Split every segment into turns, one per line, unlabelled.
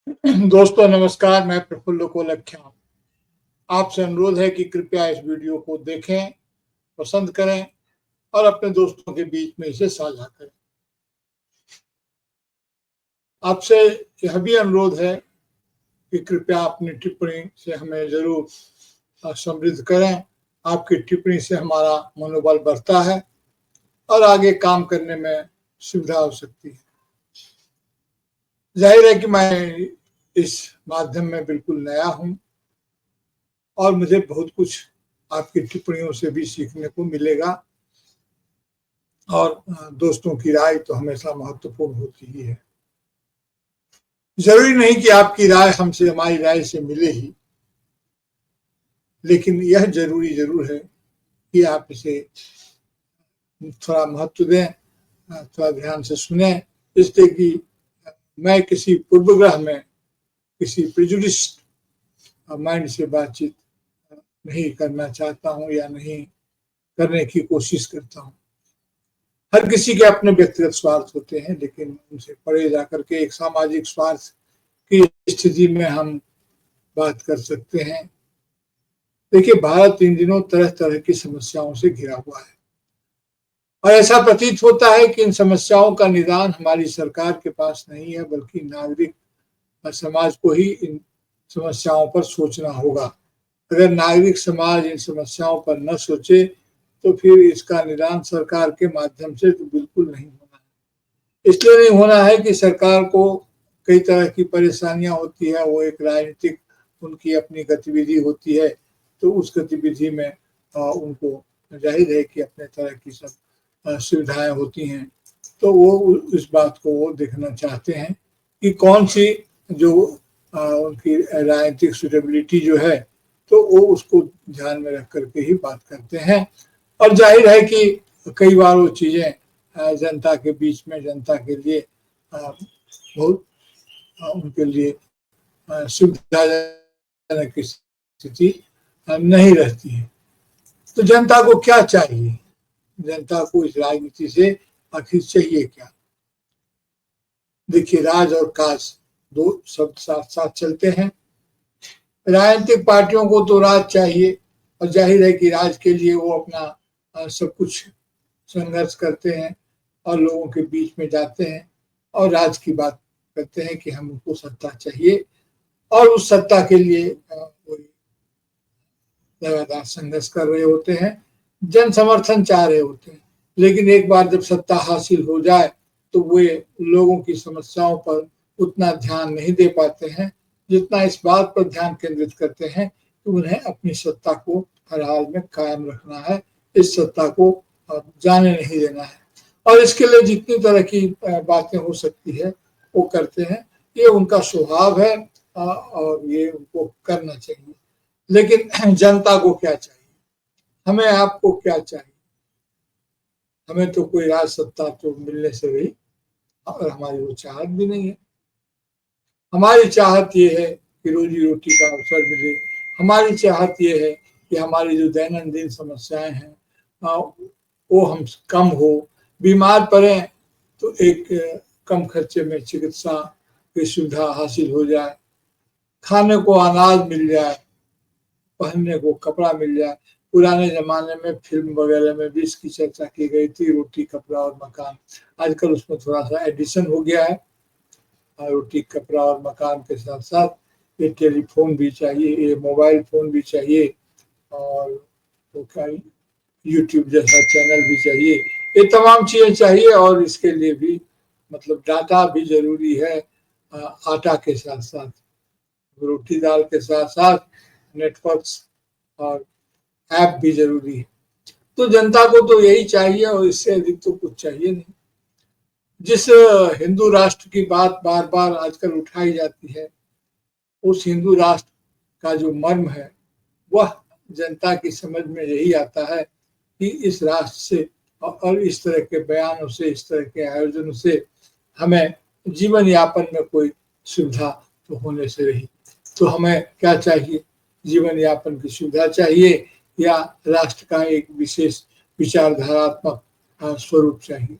दोस्तों नमस्कार, मैं प्रफुल्ल कोलख्या। आपसे अनुरोध है कि कृपया इस वीडियो को देखें, पसंद करें और अपने दोस्तों के बीच में इसे साझा करें। आपसे यह भी अनुरोध है कि कृपया अपनी टिप्पणी से हमें जरूर समृद्ध करें। आपकी टिप्पणी से हमारा मनोबल बढ़ता है और आगे काम करने में सुविधा हो सकती है। जाहिर है कि मैं इस माध्यम में बिल्कुल नया हूं और मुझे बहुत कुछ आपकी टिप्पणियों से भी सीखने को मिलेगा और दोस्तों की राय तो हमेशा महत्वपूर्ण होती ही है। जरूरी नहीं कि आपकी राय हमसे हमारी राय से मिले ही, लेकिन यह जरूरी जरूर है कि आप इसे थोड़ा महत्व दें, थोड़ा ध्यान से सुने, इसलिए कि मैं किसी पूर्वग्रह में, किसी प्रेजुडिस माइंड से बातचीत नहीं करना चाहता हूं या नहीं करने की कोशिश करता हूं। हर किसी के अपने व्यक्तिगत स्वार्थ होते हैं, लेकिन उनसे परे जाकर के एक सामाजिक स्वार्थ की स्थिति में हम बात कर सकते हैं। देखिए, भारत इन दिनों तरह तरह की समस्याओं से घिरा हुआ है और ऐसा प्रतीत होता है कि इन समस्याओं का निदान हमारी सरकार के पास नहीं है, बल्कि नागरिक समाज को ही इन समस्याओं पर सोचना होगा। अगर नागरिक समाज इन समस्याओं पर न सोचे तो फिर इसका निदान सरकार के माध्यम से तो बिल्कुल नहीं होना है। इसलिए नहीं होना है कि सरकार को कई तरह की परेशानियां होती है, वो एक राजनीतिक उनकी अपनी गतिविधि होती है, तो उस गतिविधि में उनको जाहिर है कि अपने तरह की सब सुविधाएं होती हैं, तो वो इस बात को वो देखना चाहते हैं कि कौन सी जो उनकी राजनीतिक सुटेबिलिटी जो है, तो वो उसको ध्यान में रख करके ही बात करते हैं। और जाहिर है कि कई बार वो चीजें जनता के बीच में, जनता के लिए बहुत उनके लिए सुविधाजनक स्थिति नहीं रहती है। तो जनता को क्या चाहिए, जनता को इस राजनीति से आखिर चाहिए क्या? देखिए, राज और काज दो शब्द साथ साथ चलते हैं। राजनीतिक पार्टियों को तो राज चाहिए और जाहिर है कि राज के लिए वो अपना सब कुछ संघर्ष करते हैं और लोगों के बीच में जाते हैं और राज की बात करते हैं कि हमको सत्ता चाहिए और उस सत्ता के लिए लगातार संघर्ष कर रहे होते हैं, जन समर्थन चाह रहे होते हैं। लेकिन एक बार जब सत्ता हासिल हो जाए तो वे लोगों की समस्याओं पर उतना ध्यान नहीं दे पाते हैं जितना इस बात पर ध्यान केंद्रित करते हैं कि उन्हें अपनी सत्ता को हर हाल में कायम रखना है, इस सत्ता को जाने नहीं देना है और इसके लिए जितनी तरह की बातें हो सकती है वो करते हैं। ये उनका स्वभाव है और ये उनको करना चाहिए। लेकिन जनता को क्या चाहिए, हमें आपको क्या चाहिए? हमें तो कोई राज सत्ता तो मिलने से रही और हमारी वो चाहत भी नहीं है। हमारी चाहत ये है कि रोजी रोटी का अवसर मिले। हमारी चाहत ये है कि हमारी जो दैनंदिन समस्याएं हैं वो हम कम हो। बीमार पड़े तो एक कम खर्चे में चिकित्सा की सुविधा हासिल हो जाए, खाने को अनाज मिल जाए, पहनने को कपड़ा मिल जाए। पुराने जमाने में फिल्म वगैरह में भी इसकी चर्चा की गई थी, रोटी कपड़ा और मकान। आजकल उसमें थोड़ा सा एडिशन हो गया है, रोटी कपड़ा और मकान के साथ साथ ये टेलीफोन भी चाहिए, ये मोबाइल फोन भी चाहिए और तो क्या यूट्यूब जैसा चैनल भी चाहिए। ये तमाम चीजें चाहिए और इसके लिए भी मतलब डाटा भी जरूरी है। आटा के साथ साथ, रोटी दाल के साथ साथ नेटवर्क्स और ऐप भी जरूरी है। तो जनता को तो यही चाहिए और इससे अधिक तो कुछ चाहिए नहीं। जिस हिंदू राष्ट्र की बात बार बार आजकल उठाई जाती है, उस हिंदू राष्ट्र का जो मर्म है वह जनता की समझ में यही आता है कि इस राष्ट्र से और इस तरह के बयानों से, इस तरह के आयोजनों से हमें जीवन यापन में कोई सुविधा तो होने से रही। तो हमें क्या चाहिए? जीवन यापन की सुविधा चाहिए या राष्ट्र का एक विशेष विचारधारात्मक स्वरूप चाहिए?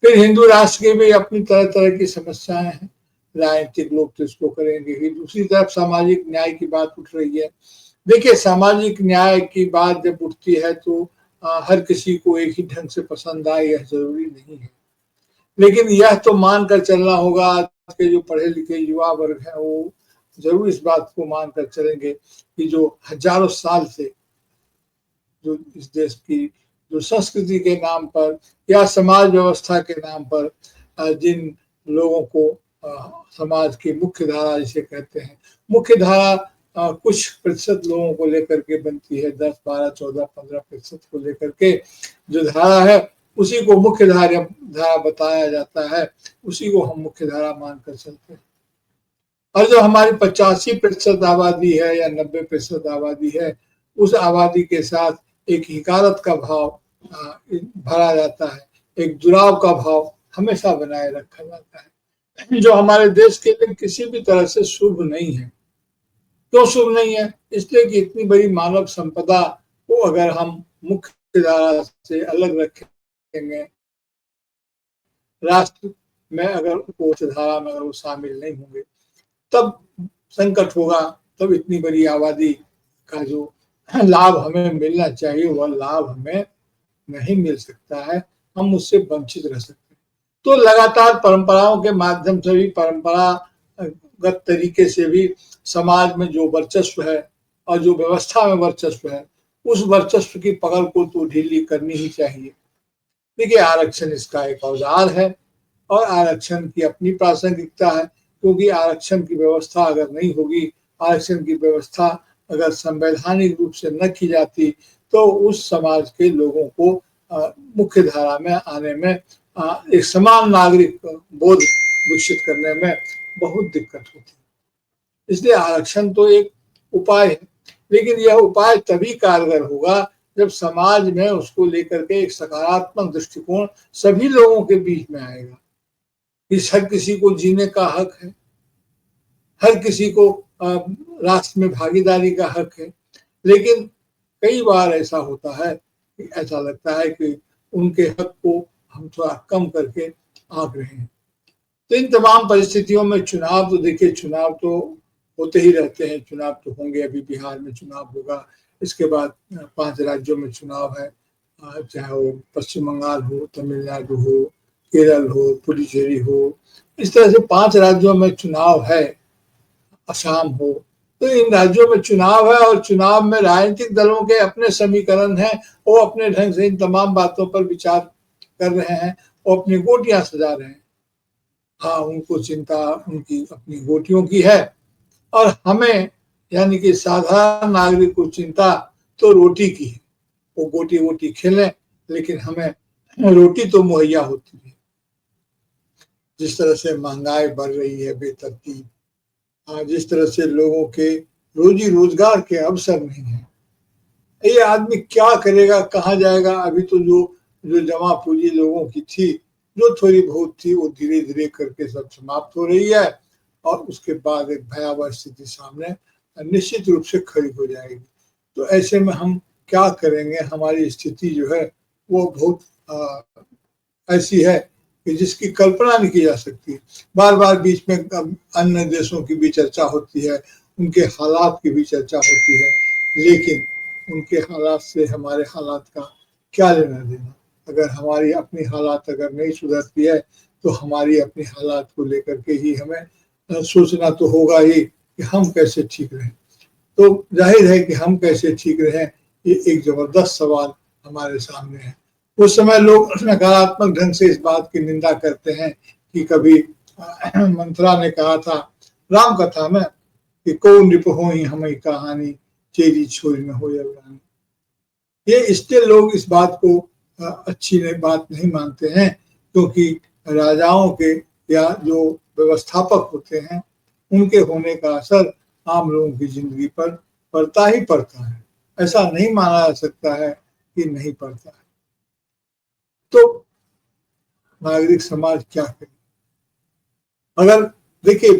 फिर हिंदू राष्ट्र की भी अपनी तरह तरह की समस्याएं हैं। राजनीतिक लोग तो इसको करेंगे ही। दूसरी तरफ सामाजिक न्याय की बात उठ रही है। देखिए, सामाजिक न्याय की बात जब उठती है तो हर किसी को एक ही ढंग से पसंद आए यह जरूरी नहीं है, लेकिन यह तो मानकर चलना होगा, आज के जो पढ़े लिखे युवा वर्ग है वो जरूर इस बात को मानकर चलेंगे कि जो हजारों साल से जो इस देश की जो संस्कृति के नाम पर या समाज व्यवस्था के नाम पर जिन लोगों को समाज की मुख्य धारा जिसे कहते हैं, मुख्य धारा कुछ प्रतिशत लोगों को लेकर के बनती है, 10, 12, 14, 15% को लेकर के जो धारा है उसी को मुख्य धारा बताया जाता है, उसी को हम मुख्य धारा मानकर चलते हैं। और जो हमारी 85% आबादी है या 90% आबादी है, उस आबादी के साथ एक हिकारत का भाव भरा जाता है, एक जुड़ाव का भाव हमेशा बनाए रखा जाता है, जो हमारे देश के लिए किसी भी तरह से शुभ नहीं है। क्यों शुभ नहीं है? इसलिए कि इतनी बड़ी मानव संपदा को अगर हम मुख्य धारा से अलग रखेंगे, राष्ट्र में अगर उस धारा में अगर वो शामिल नहीं होंगे, तब संकट होगा, तब इतनी बड़ी आबादी का जो लाभ हमें मिलना चाहिए वह लाभ हमें नहीं मिल सकता है, हम उससे वंचित रह सकते हैं। तो लगातार परंपराओं के माध्यम से भी, परंपरागत तरीके से भी समाज में जो वर्चस्व है और जो व्यवस्था में वर्चस्व है, उस वर्चस्व की पकड़ को तो ढीली करनी ही चाहिए। देखिए, आरक्षण इसका एक औजार है और आरक्षण की अपनी प्रासंगिकता है, क्योंकि आरक्षण की व्यवस्था अगर नहीं होगी, आरक्षण की व्यवस्था अगर संवैधानिक रूप से न की जाती तो उस समाज के लोगों को मुख्य धारा में आने में, एक समान नागरिक बोध विकसित करने में बहुत दिक्कत होती है। इसलिए आरक्षण तो एक उपाय है, लेकिन यह उपाय तभी कारगर होगा जब समाज में उसको लेकर के एक सकारात्मक दृष्टिकोण सभी लोगों के बीच में आएगा कि हर किसी को जीने का हक है, हर किसी को राष्ट्र में भागीदारी का हक है। लेकिन कई बार ऐसा होता है कि ऐसा लगता है कि उनके हक को हम थोड़ा कम करके आंक रहे हैं। तो इन तमाम परिस्थितियों में चुनाव तो देखिए, चुनाव तो होते ही रहते हैं, चुनाव तो होंगे, अभी बिहार में चुनाव होगा, इसके बाद 5 राज्यों में चुनाव है, चाहे वो पश्चिम बंगाल हो, तमिलनाडु हो, केरल हो, पुडुचेरी हो, इस तरह से 5 राज्यों में चुनाव है, असम हो। तो इन राज्यों में चुनाव है और चुनाव में राजनीतिक दलों के अपने समीकरण हैं, वो अपने ढंग से इन तमाम बातों पर विचार कर रहे हैं और अपनी गोटियां सजा रहे हैं। हाँ, उनको चिंता उनकी अपनी गोटियों की है और हमें यानी कि साधारण नागरिक को चिंता तो रोटी की है। वो गोटी वोटी खेलें, लेकिन हमें रोटी तो मुहैया होती है। जिस तरह से महंगाई बढ़ रही है बेतरतीब, जिस तरह से लोगों के रोजी रोजगार के अवसर नहीं है, ये आदमी क्या करेगा, कहाँ जाएगा? अभी तो जो जमा पूंजी लोगों की थी, जो थोड़ी बहुत थी, वो धीरे धीरे करके सब समाप्त हो रही है और उसके बाद एक भयावह स्थिति सामने निश्चित रूप से खड़ी हो जाएगी। तो ऐसे में हम क्या करेंगे? हमारी स्थिति जो है वो बहुत ऐसी है कि जिसकी कल्पना नहीं की जा सकती। बार बार बीच में अन्य देशों की भी चर्चा होती है, उनके हालात की भी चर्चा होती है, लेकिन उनके हालात से हमारे हालात का क्या लेना देना? अगर हमारी अपनी हालात अगर नहीं सुधरती है तो हमारी अपनी हालात को लेकर के ही हमें सोचना तो होगा ही कि हम कैसे ठीक रहें। तो जाहिर है कि हम कैसे ठीक रहें, ये एक जबरदस्त सवाल हमारे सामने है। उस समय लोग नकारात्मक ढंग से इस बात की निंदा करते हैं कि कभी मंत्रा ने कहा था राम कथा में कि को नृप हो ही हमें कहानी चेरी छोरी में हो रानी। ये इसलिए लोग इस बात को अच्छी बात नहीं मानते हैं, क्योंकि राजाओं के या जो व्यवस्थापक होते हैं उनके होने का असर आम लोगों की जिंदगी पर पड़ता ही पड़ता है। ऐसा नहीं माना जा सकता है कि नहीं पड़ता है। तो नागरिक समाज क्या करे? अगर देखिए,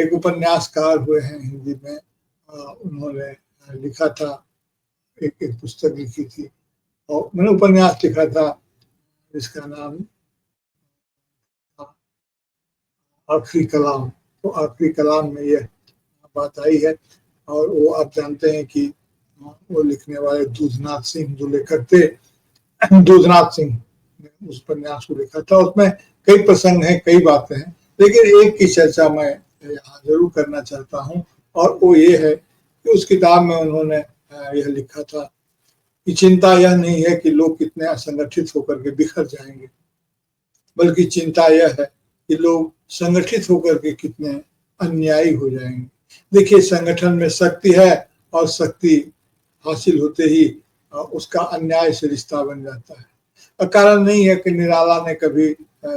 एक उपन्यासकार हुए हैं हिंदी में, उन्होंने लिखा था, एक पुस्तक लिखी थी और मैंने उपन्यास लिखा था जिसका नाम आखिरी कलाम। तो आखिरी कलाम में यह बात आई है। और वो आप जानते हैं कि वो लिखने वाले दूधनाथ सिंह जो लेखक थे, दूधनाथ सिंह ने उस उपन्यास को लिखा था। उसमें कई प्रसंग हैं, कई बातें हैं, लेकिन एक की चर्चा मैं यहाँ जरूर करना चाहता हूँ, और वो ये है कि उस किताब में उन्होंने यह लिखा था कि चिंता यह नहीं है कि लोग कितने असंगठित होकर के बिखर जाएंगे, बल्कि चिंता यह है कि लोग संगठित होकर के कितने अन्यायी हो जाएंगे। देखिए, संगठन में शक्ति है, और शक्ति हासिल होते ही उसका अन्याय से रिश्ता बन जाता है। और कारण नहीं है कि निराला ने कभी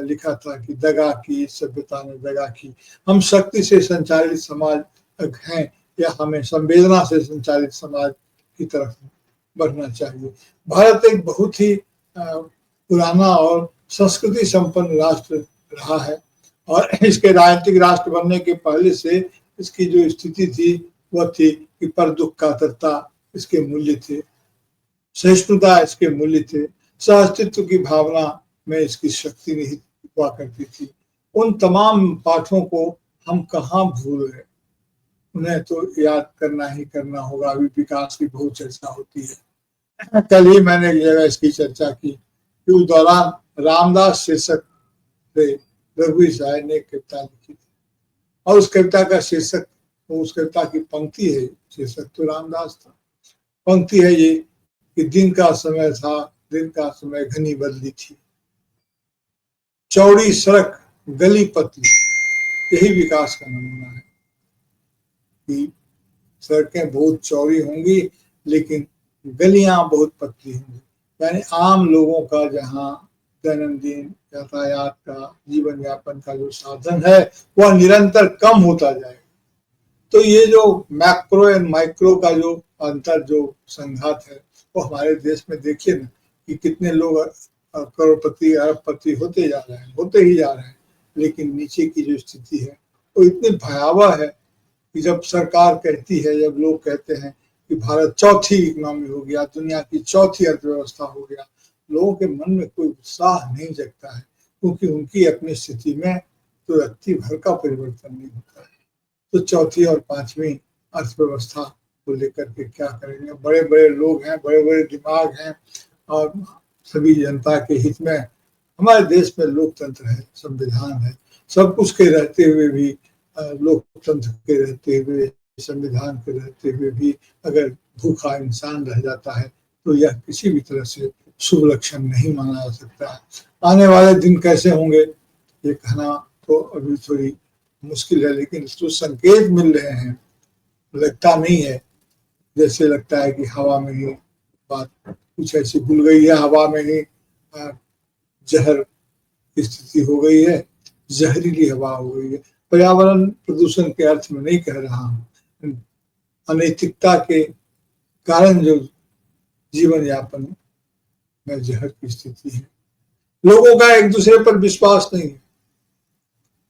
लिखा था कि दगा की, सभ्यता ने दगा की। हम शक्ति से संचालित समाज हैं, या हमें संवेदना से संचालित समाज की तरफ बढ़ना चाहिए। भारत एक बहुत ही पुराना और संस्कृति संपन्न राष्ट्र रहा है, और इसके राजनीतिक राष्ट्र बनने के पहले से इसकी जो स्थिति थी वह थी कि पर दुख कातरता इसके मूल्य थे, सहिष्णुता इसके मूल्य थे, सहअस्तित्व की भावना में इसकी शक्ति नहीं हुआ करती थी। उन तमाम पाठों को हम कहाँ भूल गए, उन्हें तो याद करना ही करना होगा। अभी विकास की बहुत चर्चा होती है। कल ही मैंने एक जगह इसकी चर्चा की कि उस दौरान रामदास शीर्षक से रघुवीर साय ने एक कविता लिखी थी, और उस कविता का शीर्षक, उस कविता की पंक्ति है, शीर्षक तो रामदास था, पंक्ति है ये कि दिन का समय था, दिन का समय घनी बदली थी, चौड़ी सड़क गली पतली। यही विकास का नमूना है कि सड़कें बहुत चौड़ी होंगी, लेकिन गलियां बहुत पतली होंगी। यानी आम लोगों का जहाँ दैनंदिन यातायात का, जीवन यापन का जो साधन है वह निरंतर कम होता जाएगा। तो ये जो मैक्रो एंड माइक्रो का जो अंतर, जो संघात है, वो हमारे देश में देखिए ना कि कितने लोग करोड़पति, अरबपति होते जा रहे हैं, होते ही जा रहे हैं, लेकिन नीचे की जो स्थिति है वो इतनी भयावह है कि जब सरकार कहती है, जब लोग कहते हैं कि भारत चौथी इकोनॉमी हो गया, दुनिया की चौथी अर्थव्यवस्था हो गया, लोगों के मन में कोई उत्साह नहीं जगता है, क्योंकि उनकी अपनी स्थिति में तो रत्ती भर का परिवर्तन नहीं होता है। तो चौथी और पांचवी अर्थव्यवस्था को लेकर के क्या करेंगे? बड़े बड़े लोग हैं, बड़े बड़े दिमाग हैं, और सभी जनता के हित में हमारे देश में लोकतंत्र है, संविधान है, सब कुछ के रहते हुए भी, लोकतंत्र के रहते हुए, संविधान के रहते हुए भी अगर भूखा इंसान रह जाता है तो यह किसी भी तरह से शुभ लक्षण नहीं माना जा सकता है। आने वाले दिन कैसे होंगे ये कहना तो अभी थोड़ी मुश्किल है, लेकिन जो संकेत मिल रहे हैं, लगता नहीं है, जैसे लगता है कि हवा में ही बात कुछ ऐसी भूल गई है, हवा में ही जहर की स्थिति हो गई है, जहरीली हवा हो गई है। पर्यावरण प्रदूषण के अर्थ में नहीं कह रहा हूँ, अनैतिकता के कारण जो जीवन यापन में जहर की स्थिति है, लोगों का एक दूसरे पर विश्वास नहीं है।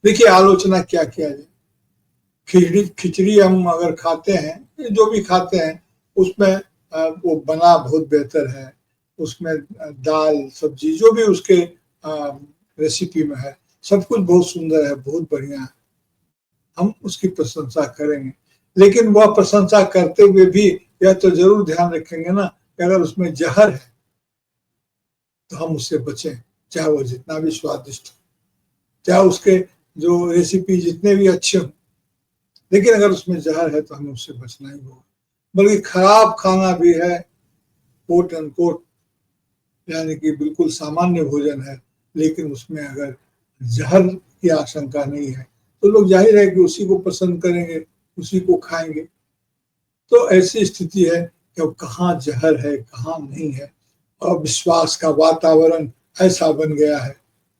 देखिए, आलोचना क्या किया जाए, खिचड़ी हम अगर खाते हैं, जो भी खाते हैं, उसमें वो बना बहुत बेहतर है, उसमें दाल सब्जी जो भी उसके रेसिपी में है, सब कुछ बहुत सुंदर है, बहुत बढ़िया है, हम उसकी प्रशंसा करेंगे। लेकिन वह प्रशंसा करते हुए भी यह तो जरूर ध्यान रखेंगे ना कि अगर उसमें जहर है तो हम उससे बचें, चाहे वो जितना भी स्वादिष्ट हो, चाहे उसके जो रेसिपी जितने भी अच्छे हों, लेकिन अगर उसमें जहर है तो हमें उससे बचना ही होगा। बल्कि खराब खाना भी है, कोट एंड कोट, यानी कि बिल्कुल सामान्य भोजन है, लेकिन उसमें अगर जहर की आशंका नहीं है तो लोग जाहिर है कि उसी को पसंद करेंगे, उसी को खाएंगे। तो ऐसी स्थिति है कि अब कहाँ जहर है, कहाँ नहीं है, और विश्वास का वातावरण ऐसा बन गया है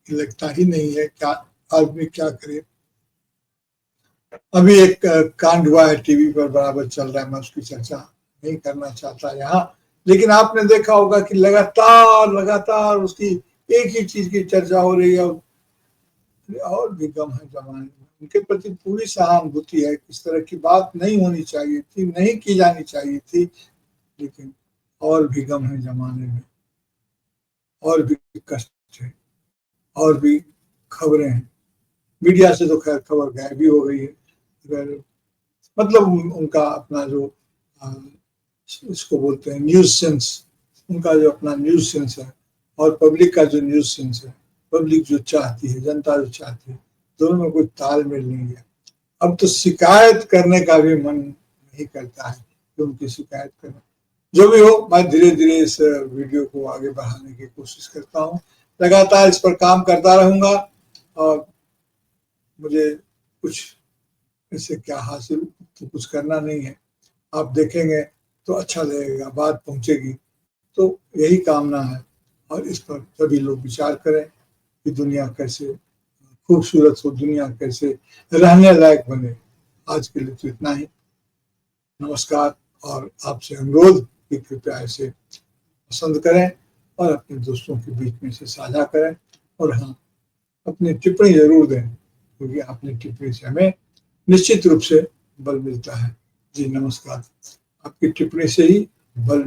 कि लगता ही नहीं है क्या आदमी क्या करे। अभी एक कांड हुआ है, टीवी पर बराबर चल रहा है, मैं उसकी चर्चा नहीं करना चाहता यहाँ, लेकिन आपने देखा होगा कि लगातार लगातार उसकी एक ही चीज की चर्चा हो रही है। और भी गम है जमाने में, उनके प्रति पूरी सहानुभूति है, इस तरह की बात नहीं होनी चाहिए थी, नहीं की जानी चाहिए थी, लेकिन और भी गम है जमाने में, और भी कष्ट है, और भी खबरें हैं। मीडिया से तो खैर खबर गायब भी हो गई है। अगर मतलब उनका अपना जो इसको बोलते हैं न्यूज सेंस, उनका जो अपना न्यूज सेंस है और पब्लिक का जो न्यूज सेंस है, पब्लिक जो चाहती है, जनता जो चाहती है, दोनों में कोई तालमेल नहीं है। अब तो शिकायत करने का भी मन नहीं करता है कि उनकी शिकायत करें। जो भी हो, मैं धीरे धीरे इस वीडियो को आगे बढ़ाने की कोशिश करता हूँ, लगातार इस पर काम करता रहूंगा और मुझे कुछ इससे क्या हासिल, तो कुछ करना नहीं है। आप देखेंगे तो अच्छा लगेगा, बात पहुंचेगी, तो यही कामना है। और इस पर सभी लोग विचार करें कि दुनिया कैसे खूबसूरत हो, दुनिया कैसे रहने लायक बने। आज के लिए तो इतना ही। नमस्कार। और आपसे अनुरोध कि कृपया इसे पसंद करें और अपने दोस्तों के बीच में इसे साझा करें। और हाँ, अपनी टिप्पणी जरूर दें, क्योंकि अपनी टिप्पणी से हमें निश्चित रूप से बल मिलता है। जी नमस्कार। आपकी टिप्पणी से ही बल